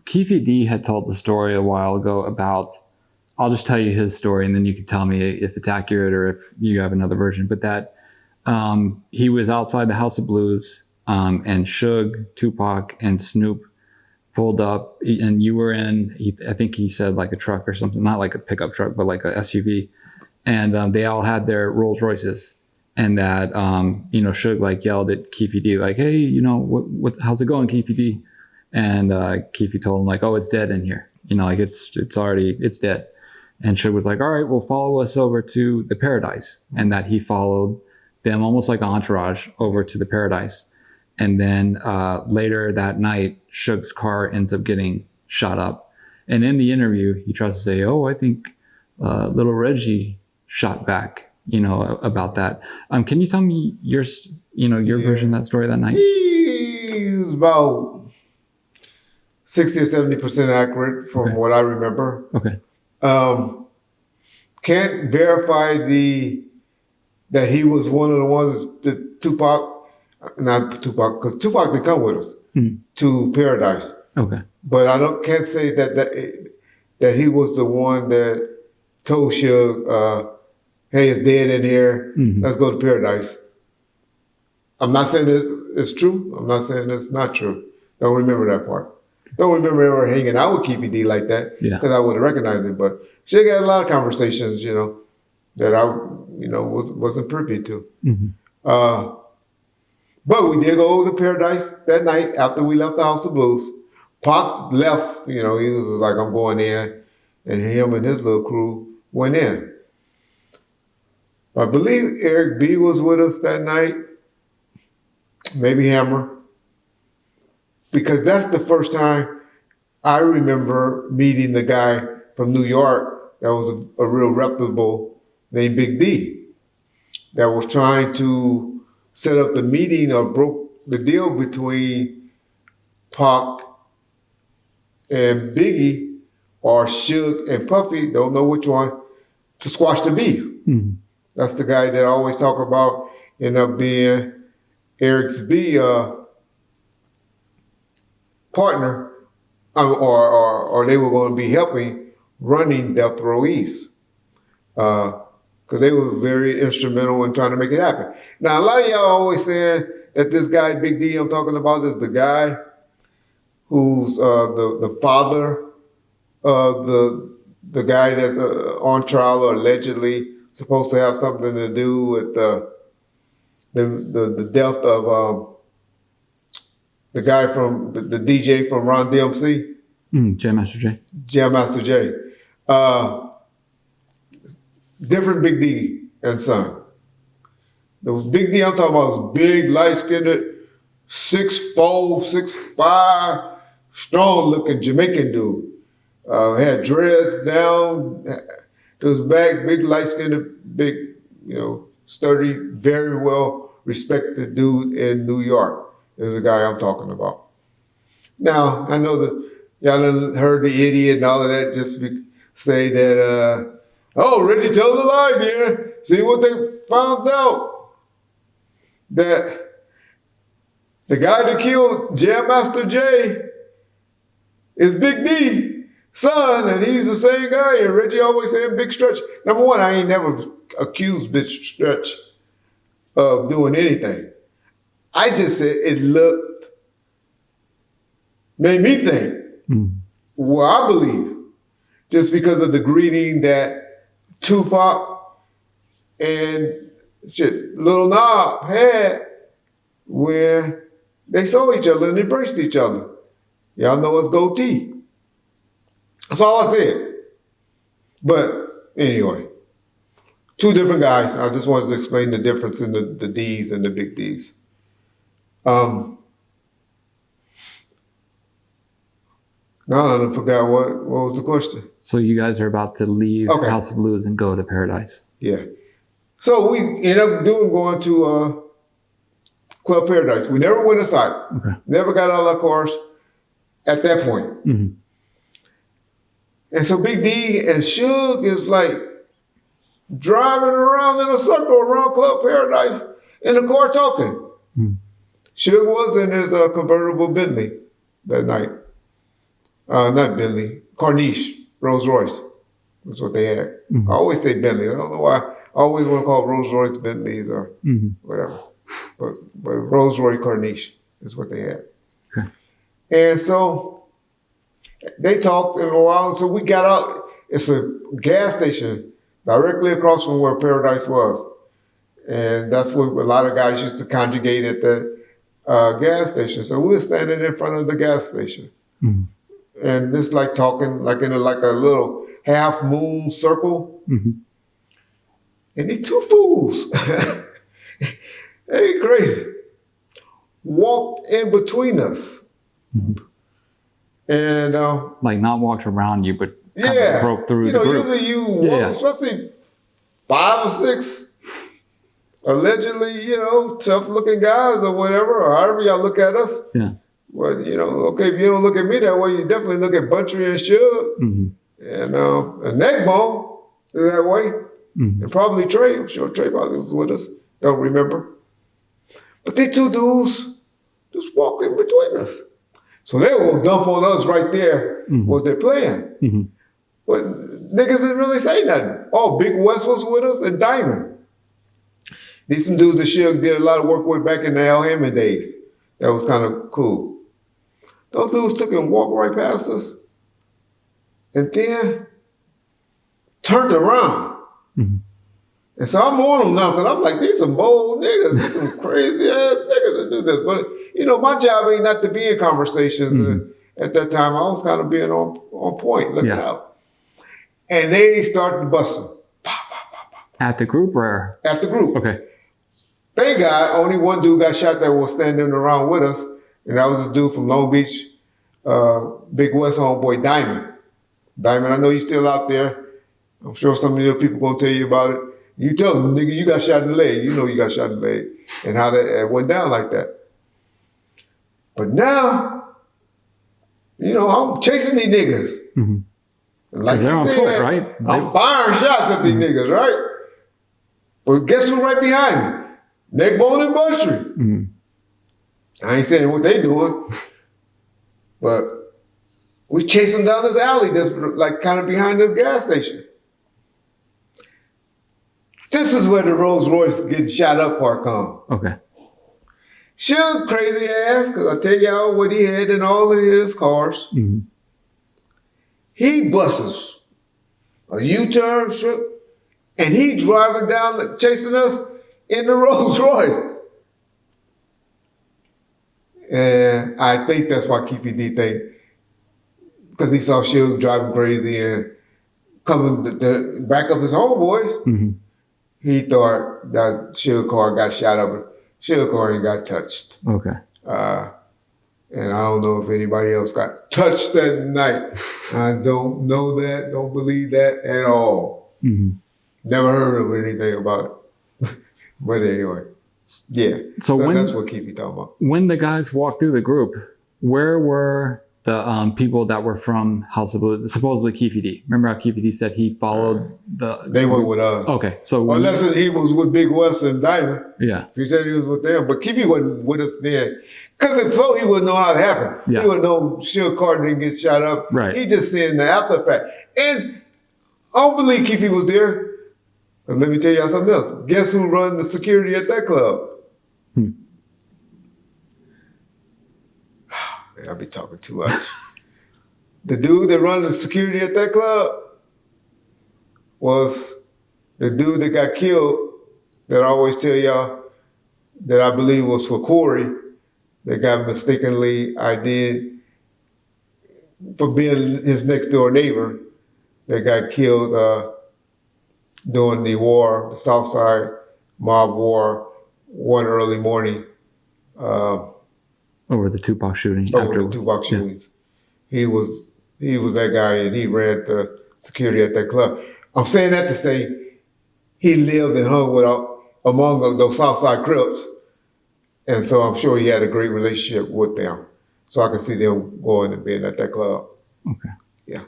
Keffe D had told the story a while ago about, I'll just tell you his story and then you can tell me if it's accurate or if you have another version, but that he was outside the House of Blues and Suge, Tupac, and Snoop pulled up and you were in, I think he said like a truck or something, not like a pickup truck, but like a SUV. And they all had their Rolls Royces. And that, Suge like yelled at Keffe D, like, hey, how's it going, Keffe D? And Keffe told him like, oh, it's dead in here. Like it's dead. And Suge was like, all right, well, follow us over to the Paradise. And that he followed them almost like an entourage over to the Paradise. And then later that night, Suge's car ends up getting shot up. And in the interview, he tries to say, oh, I think little Reggie shot back, about that. Can you tell me your version of that story that night? He's about 60 or 70% accurate from what I remember. Okay. Can't verify that he was one of the ones that not Tupac, because Tupac didn't come with us to Paradise. Okay. But can't say that he was the one that told Suge, hey, it's dead in here. Let's go to Paradise. I'm not saying it's true. I'm not saying it's not true. Don't remember that part. Don't remember ever hanging out with Keffe D like that because I would have recognized it. But Suge had a lot of conversations, that I, wasn't privy to. But we did go to Paradise that night after we left the House of Blues. Pac left, he was like, I'm going in. And him and his little crew went in. I believe Eric B was with us that night. Maybe Hammer. Because that's the first time I remember meeting the guy from New York that was a real reputable named Big D that was trying to set up the meeting or broke the deal between Pac and Biggie or Suge and Puffy, don't know which one, to squash the beef. That's the guy that I always talk about ended up being Eric's B partner, or they were going to be helping running Death Row East. Because they were very instrumental in trying to make it happen. Now, a lot of y'all always saying that this guy, Big D, I'm talking about, is the guy who's the father of the guy that's on trial or allegedly supposed to have something to do with the death of the guy from the DJ from Ron DMC. Jam Master Jay. Jam Master Jay. Different Big D and son. The Big D I'm talking about is big, light-skinned, 6'4", 6'5", strong-looking Jamaican dude. Had dreads down to his back, big, light-skinned, big, sturdy, very well-respected dude in New York is the guy I'm talking about. Now, I know that y'all done heard the idiot and all of that just say that, Reggie tells a lie again. See what they found out? That the guy that killed Jam Master Jay is Big D, son, and he's the same guy. And Reggie always saying Big Stretch. Number one, I ain't never accused Big Stretch of doing anything. I just said it made me think. Well, I believe, just because of the greeting that Tupac and Lil Knob had when they saw each other and embraced each other. Y'all know it's goatee. That's all I said. But anyway, two different guys. I just wanted to explain the difference in the D's and the Big D's. Now I forgot what was the question. So you guys are about to leave House of Blues and go to Paradise. Yeah. So we ended up going to Club Paradise. We never went inside. Okay. Never got out of our cars at that point. And so Big D and Suge is like driving around in a circle around Club Paradise in the car talking. Suge was in his convertible Bentley that night. Not Bentley, Corniche, Rolls Royce. That's what they had. I always say Bentley. I don't know why. I always want to call Rolls Royce Bentleys or whatever. But Rolls Royce Corniche is what they had. Okay. And so they talked in a while. So we got out. It's a gas station directly across from where Paradise was. And that's what a lot of guys used to conjugate at the gas station. So we were standing in front of the gas station. And just like talking like in a little half moon circle. And these two fools, they crazy, walked in between us. And like not walked around you, but kind yeah, of broke through the group. usually you walk, especially 5 or 6 allegedly, tough looking guys or whatever, or however y'all look at us. Yeah. Well, okay, if you don't look at me that way, you definitely look at Buntry and Suge. And Neckbone is that way. And probably Trey. I'm sure Trey probably was with us. Don't remember. But these two dudes just walk in between us. So they were going to dump on us right there was their plan. But niggas didn't really say nothing. Oh, Big West was with us and Diamond. These some dudes that Suge did a lot of work with back in the Al Hammond days. That was kind of cool. Those dudes took and walked right past us and then turned around. And so I'm on them now because I'm like, these some bold niggas, these some crazy ass niggas that do this. But, my job ain't not to be in conversations. And at that time, I was kind of being on point, looking out. And they started busting. At the group or? At the group. Okay. Thank God, only one dude got shot that was standing around with us. And that was this dude from Long Beach, Big West homeboy, Diamond. Diamond, I know you're still out there. I'm sure some of your people gonna tell you about it. You tell them, nigga, you got shot in the leg. You know you got shot in the leg. And how that went down like that. But now, I'm chasing these niggas. And like they're on foot, right? I'm firing shots at these niggas, right? But guess who's right behind me? Neckbone and Buntry. I ain't saying what they doing, but we chase them down this alley that's like kind of behind this gas station. This is where the Rolls Royce getting shot up part come. Okay. Suge crazy ass, because I tell y'all what he had in all of his cars. He busts a U-turn, and he driving down, chasing us in the Rolls Royce. And I think that's why Keffe did think, because he saw Suge driving crazy and coming to back up his homeboys. He thought that Suge car got shot up. Suge car ain't got touched. Okay. And I don't know if anybody else got touched that night. I don't know that, don't believe that at all. Never heard of anything about it. But anyway, yeah. So that's what Keffe talking about. When the guys walked through the group, where were the people that were from House of Blues? Supposedly Keffe D. Remember how Keffe D said he followed the... They were with us. Okay, so... Unless he was with Big West and Diamond. Yeah. He said he was with them. But Keffe wasn't with us then. Because if so, he wouldn't know how it happened. Yeah. He wouldn't know Suge Carter didn't get shot up. Right. He just seeing the after fact. And I don't believe Keffe was there. But let me tell y'all something else. Guess who run the security at that club? I'll be talking too much. The dude that run the security at that club was the dude that got killed that I always tell y'all that I believe was for Corey, that got mistakenly ID'd for being his next door neighbor that got killed during the war, the Southside mob war, one early morning. Over the Tupac shooting. Over the Tupac shootings. He was that guy, and he ran the security at that club. I'm saying that to say he lived and hung with among those Southside Crips, and so I'm sure he had a great relationship with them. So I can see them going and being at that club. Okay. Yeah.